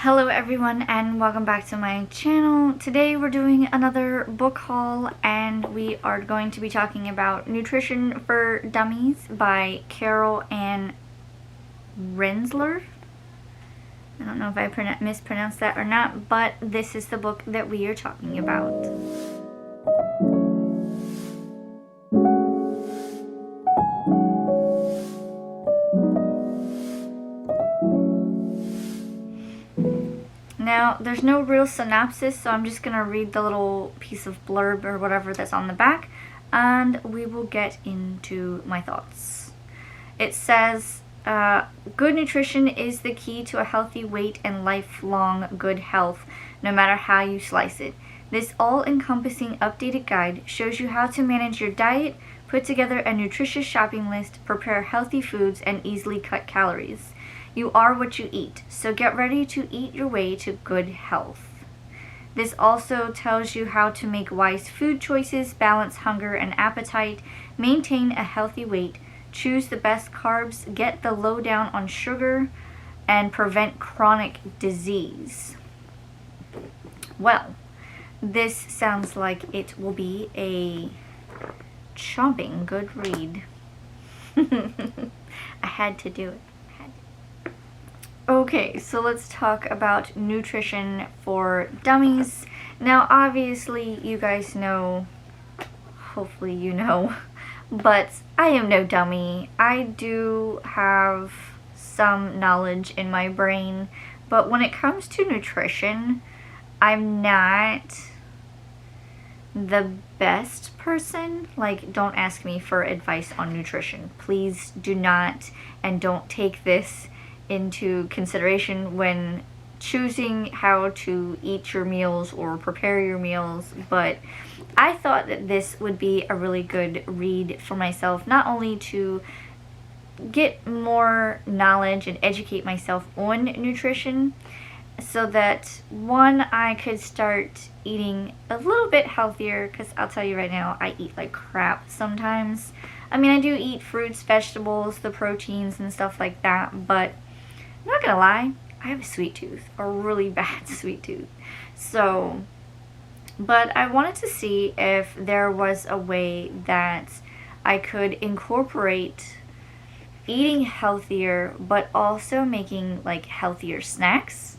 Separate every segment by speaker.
Speaker 1: Hello everyone and welcome back to my channel. Today we're doing another book haul and we are going to be talking about Nutrition for Dummies by Carol Ann Rinzler. I don't know if I mispronounced that or not, but this is the book that we are talking about. Now, there's no real synopsis, so I'm just going to read the little piece of blurb or whatever that's on the back, and we will get into my thoughts. It says, good nutrition is the key to a healthy weight and lifelong good health, no matter how you slice it. This all-encompassing updated guide shows you how to manage your diet, put together a nutritious shopping list, prepare healthy foods, and easily cut calories. You are what you eat, so get ready to eat your way to good health. This also tells you how to make wise food choices, balance hunger and appetite, maintain a healthy weight, choose the best carbs, get the lowdown on sugar, and prevent chronic disease. Well, this sounds like it will be a chomping good read. I had to do it. Okay, so let's talk about Nutrition for Dummies. Now, obviously, you guys know, hopefully you know, but I am no dummy. I do have some knowledge in my brain, but when it comes to nutrition, I'm not the best person. Like, don't ask me for advice on nutrition. Please do not, and don't take this into consideration when choosing how to eat your meals or prepare your meals, but I thought that this would be a really good read for myself, not only to get more knowledge and educate myself on nutrition, so that one, I could start eating a little bit healthier, because I'll tell you right now, I eat like crap sometimes. I mean, I do eat fruits, vegetables, the proteins and stuff like that, but I'm not gonna lie, I have a sweet tooth, a really bad sweet tooth. So, but I wanted to see if there was a way that I could incorporate eating healthier, but also making like healthier snacks,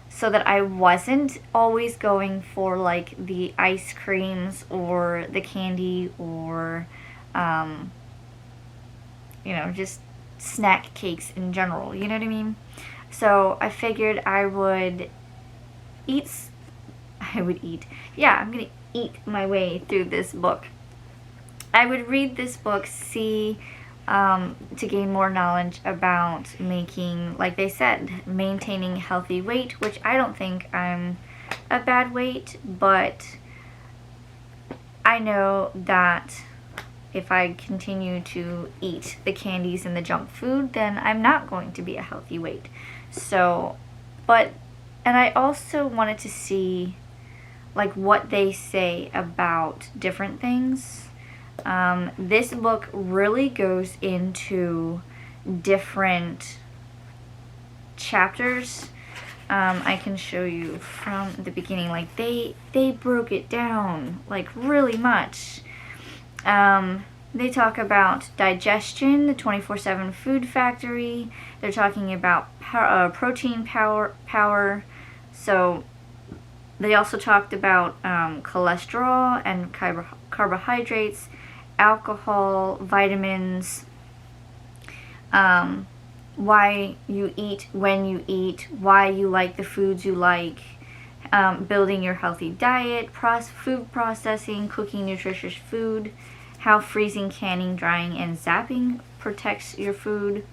Speaker 1: so that I wasn't always going for like the ice creams or the candy or, you know, just snack cakes in general, you know what I mean? So I figured I'm gonna eat my way through this book. I would read this book, see, to gain more knowledge about making, like they said, maintaining healthy weight, which I don't think I'm a bad weight, but I know that if I continue to eat the candies and the junk food, then I'm not going to be a healthy weight. So, and I also wanted to see like what they say about different things. This book really goes into different chapters. I can show you from the beginning, like they broke it down like really much. They talk about digestion, the 24/7 food factory. They're talking about protein power. So they also talked about cholesterol and carbohydrates, alcohol, vitamins, why you eat when you eat, why you like the foods you like, building your healthy diet, food processing, cooking nutritious food, how freezing, canning, drying, and zapping protects your food.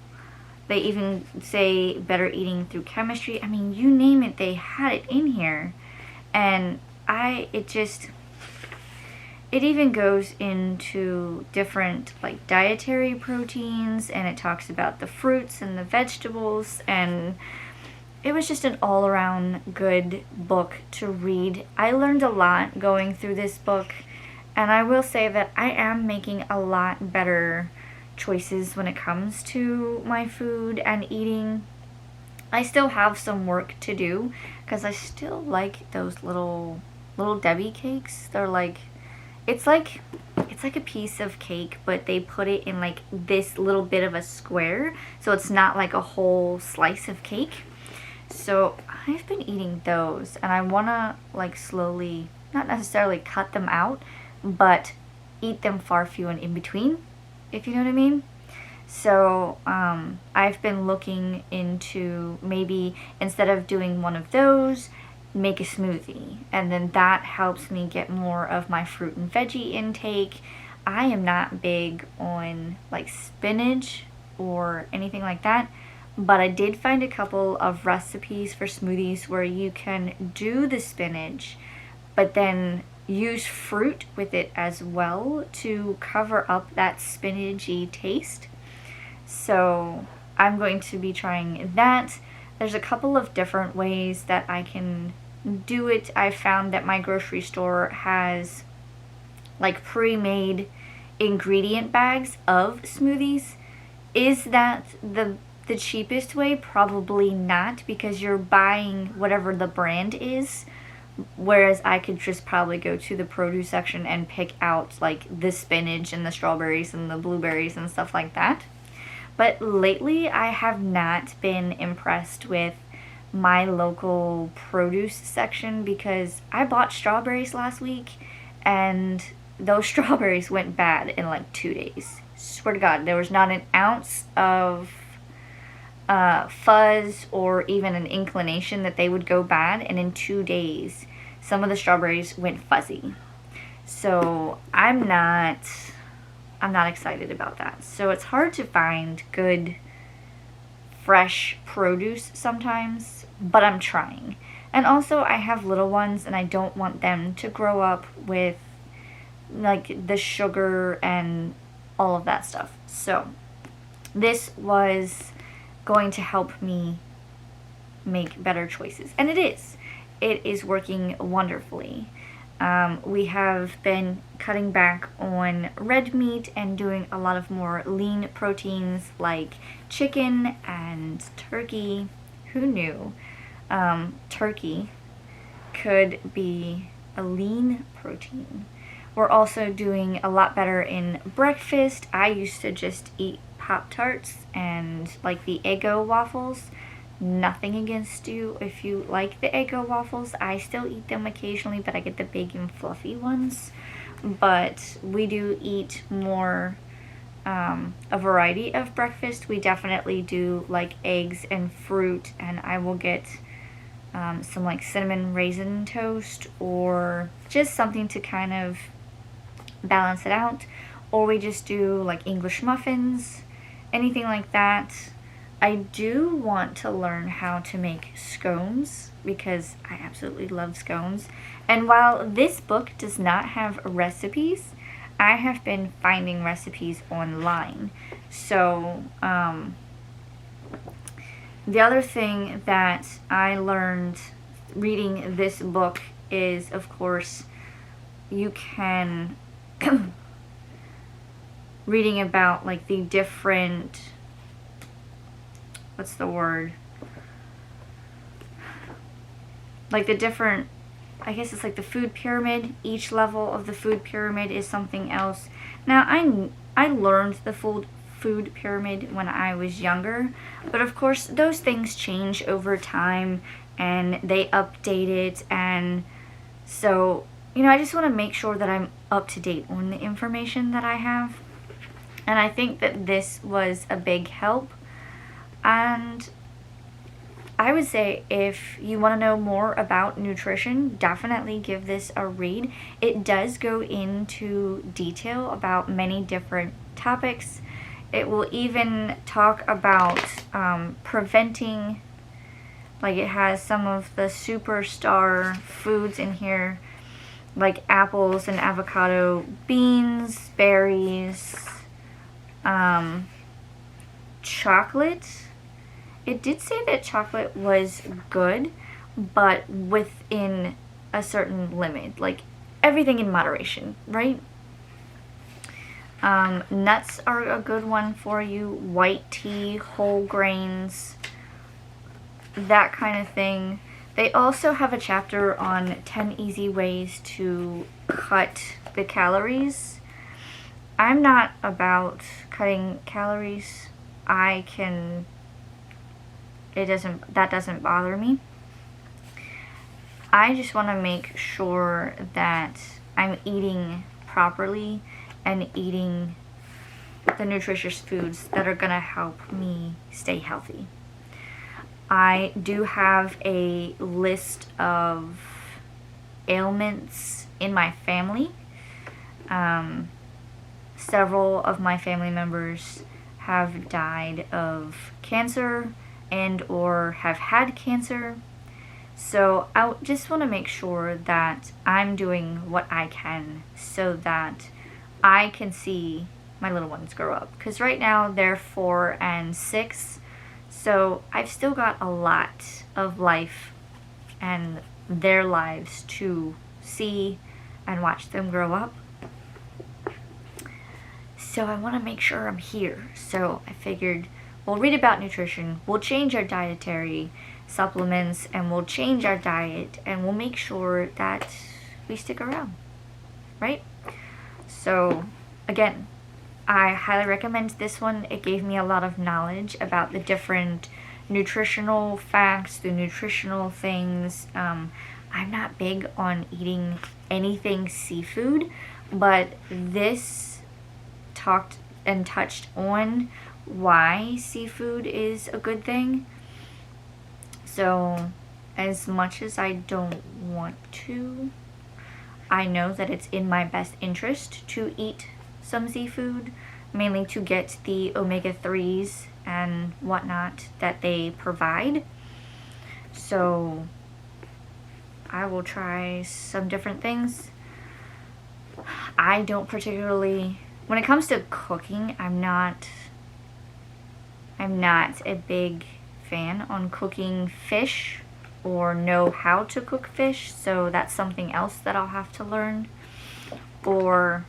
Speaker 1: They even say better eating through chemistry. I mean, you name it, they had it in here. And it even goes into different like dietary proteins, and it talks about the fruits and the vegetables, and it was just an all-around good book to read. I learned a lot going through this book, and I will say that I am making a lot better choices when it comes to my food and eating. I still have some work to do because I still like those little Debbie cakes. They're like, it's like a piece of cake, but they put it in like this little bit of a square, so it's not like a whole slice of cake. So I've been eating those, and I want to like slowly, not necessarily cut them out, but eat them far few and in between, if you know what I mean. So I've been looking into maybe instead of doing one of those, make a smoothie, and then that helps me get more of my fruit and veggie intake. I am not big on like spinach or anything like that, but I did find a couple of recipes for smoothies where you can do the spinach but then use fruit with it as well to cover up that spinachy taste. So I'm going to be trying that. There's a couple of different ways that I can do it. I found that my grocery store has like pre-made ingredient bags of smoothies. Is that the cheapest way? Probably not, because you're buying whatever the brand is, whereas I could just probably go to the produce section and pick out like the spinach and the strawberries and the blueberries and stuff like that. But lately I have not been impressed with my local produce section because I bought strawberries last week and those strawberries went bad in like 2 days. Swear to God, there was not an ounce of fuzz or even an inclination that they would go bad, and in 2 days some of the strawberries went fuzzy. So I'm not excited about that. So it's hard to find good fresh produce sometimes, but I'm trying. And also I have little ones and I don't want them to grow up with like the sugar and all of that stuff. So this was going to help me make better choices, and it is working wonderfully. We have been cutting back on red meat and doing a lot of more lean proteins like chicken and turkey. Who knew turkey could be a lean protein? We're also doing a lot better in breakfast. I used to just eat Pop-Tarts and like the Eggo waffles. Nothing against you if you like the Eggo waffles. I still eat them occasionally, but I get the big and fluffy ones. But we do eat more a variety of breakfast. We definitely do like eggs and fruit, and I will get some like cinnamon raisin toast or just something to kind of balance it out. Or we just do like English muffins, anything like that. I do want to learn how to make scones because I absolutely love scones. And while this book does not have recipes, I have been finding recipes online. So the other thing that I learned reading this book is, of course, you can reading about like the different, what's the word? Like the different, I guess it's like the food pyramid. Each level of the food pyramid is something else. Now, I learned the food pyramid when I was younger, but of course those things change over time and they update it, and so, you know, I just want to make sure that I'm up to date on the information that I have. And I think that this was a big help. And I would say if you want to know more about nutrition, definitely give this a read. It does go into detail about many different topics. It will even talk about preventing, like it has some of the superstar foods in here, like apples and avocado, beans, berries, chocolate. It did say that chocolate was good, but within a certain limit, like everything in moderation, right? Nuts are a good one for you. White tea, whole grains, that kind of thing. They also have a chapter on 10 easy ways to cut the calories. I'm not about cutting calories. That doesn't bother me. I just want to make sure that I'm eating properly and eating the nutritious foods that are gonna help me stay healthy. I do have a list of ailments in my family. Several of my family members have died of cancer and or have had cancer. So I just want to make sure that I'm doing what I can so that I can see my little ones grow up. Because right now they're 4 and 6. So I've still got a lot of life and their lives to see and watch them grow up. So I want to make sure I'm here. So I figured we'll read about nutrition, we'll change our dietary supplements, and we'll change our diet, and we'll make sure that we stick around, right? So again, I highly recommend this one. It gave me a lot of knowledge about the different nutritional facts, the nutritional things. I'm not big on eating anything seafood, but this talked and touched on why seafood is a good thing. So as much as I don't want to, I know that it's in my best interest to eat some seafood, mainly to get the omega-3s and whatnot that they provide. So I will try some different things. I don't particularly, when it comes to cooking, I'm not a big fan on cooking fish or know how to cook fish, so that's something else that I'll have to learn, or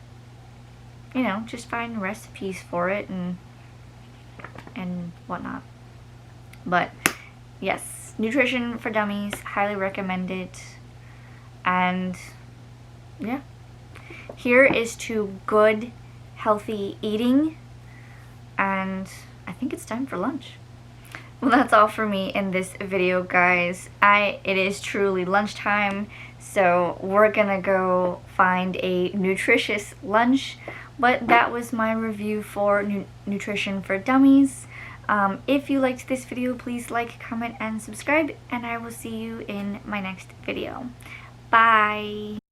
Speaker 1: you know, just find recipes for it and whatnot. But yes, Nutrition for Dummies, highly recommend it. And yeah, here is to good healthy eating, and I think it's time for lunch. Well, that's all for me in this video, guys. It is truly lunchtime, so we're gonna go find a nutritious lunch. But that was my review for Nutrition for Dummies. If you liked this video, please like, comment, and subscribe, and I will see you in my next video. Bye!